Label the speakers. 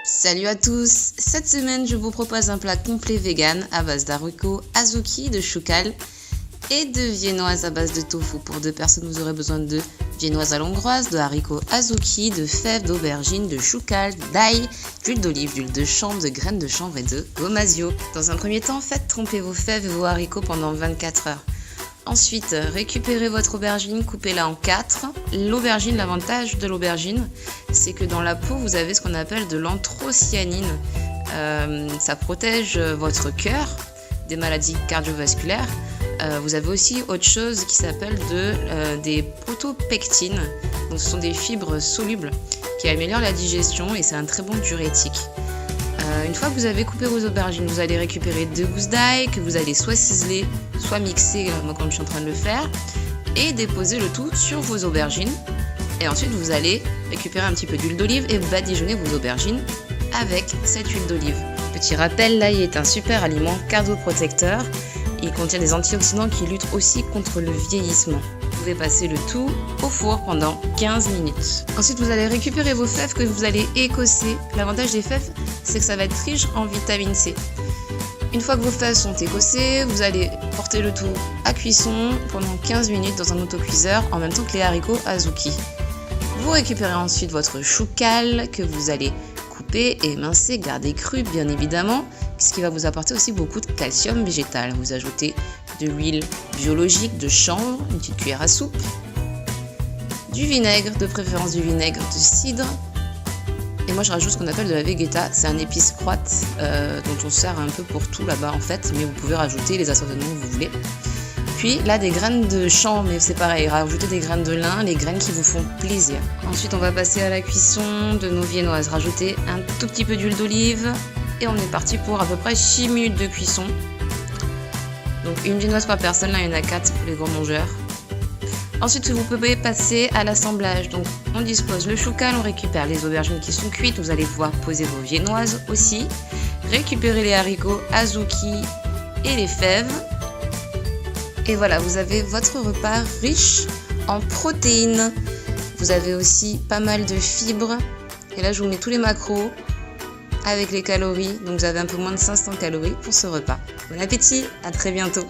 Speaker 1: Salut à tous! Cette semaine, je vous propose un plat complet vegan à base d'haricots azuki, de choucal et de viennoises à base de tofu. Pour 2 personnes, vous aurez besoin de viennoises à l'hongroise, de haricots azuki, de fèves, d'aubergines, de choucal, d'ail, d'huile d'olive, d'huile de chanvre, de graines de chanvre et de gomasio. Dans un premier temps, faites tremper vos fèves et vos haricots pendant 24 heures. Ensuite, récupérez votre aubergine, coupez-la en 4. L'aubergine, l'avantage de l'aubergine, c'est que dans la peau, vous avez ce qu'on appelle de l'anthocyanine. Ça protège votre cœur des maladies cardiovasculaires. Vous avez aussi autre chose qui s'appelle des protopectines. Donc, ce sont des fibres solubles qui améliorent la digestion et c'est un très bon diurétique. Une fois que vous avez coupé vos aubergines, vous allez récupérer 2 gousses d'ail que vous allez soit ciseler, soit mixer, moi comme je suis en train de le faire, et déposer le tout sur vos aubergines. Et ensuite, vous allez récupérer un petit peu d'huile d'olive et badigeonner vos aubergines avec cette huile d'olive. Petit rappel, l'ail est un super aliment cardioprotecteur. Il contient des antioxydants qui luttent aussi contre le vieillissement. Vous pouvez passer le tout au four pendant 15 minutes. Ensuite, vous allez récupérer vos fèves que vous allez écosser. L'avantage des fèves, c'est que ça va être riche en vitamine C. Une fois que vos fèves sont écossées, vous allez porter le tout à cuisson pendant 15 minutes dans un autocuiseur en même temps que les haricots azuki. Vous récupérez ensuite votre choucal que vous allez couper, émincer, garder cru bien évidemment, ce qui va vous apporter aussi beaucoup de calcium végétal. Vous ajoutez de l'huile biologique de chanvre, une petite cuillère à soupe, du vinaigre, de préférence du vinaigre de cidre, et moi je rajoute ce qu'on appelle de la vegeta, c'est un épice croate dont on sert un peu pour tout là-bas en fait, mais vous pouvez rajouter les assaisonnements que vous voulez. Puis là des graines de chanvre, mais c'est pareil, rajoutez des graines de lin, les graines qui vous font plaisir. Ensuite on va passer à la cuisson de nos viennoises, rajouter un tout petit peu d'huile d'olive et on est parti pour à peu près 6 minutes de cuisson. Donc une viennoise par personne, là il y en a 4 pour les gros mangeurs. Ensuite vous pouvez passer à l'assemblage, donc on dispose le choucal, on récupère les aubergines qui sont cuites, vous allez pouvoir poser vos viennoises aussi, récupérer les haricots azuki et les fèves. Et voilà, vous avez votre repas riche en protéines. Vous avez aussi pas mal de fibres. Et là, je vous mets tous les macros avec les calories. Donc, vous avez un peu moins de 500 calories pour ce repas. Bon appétit, à très bientôt.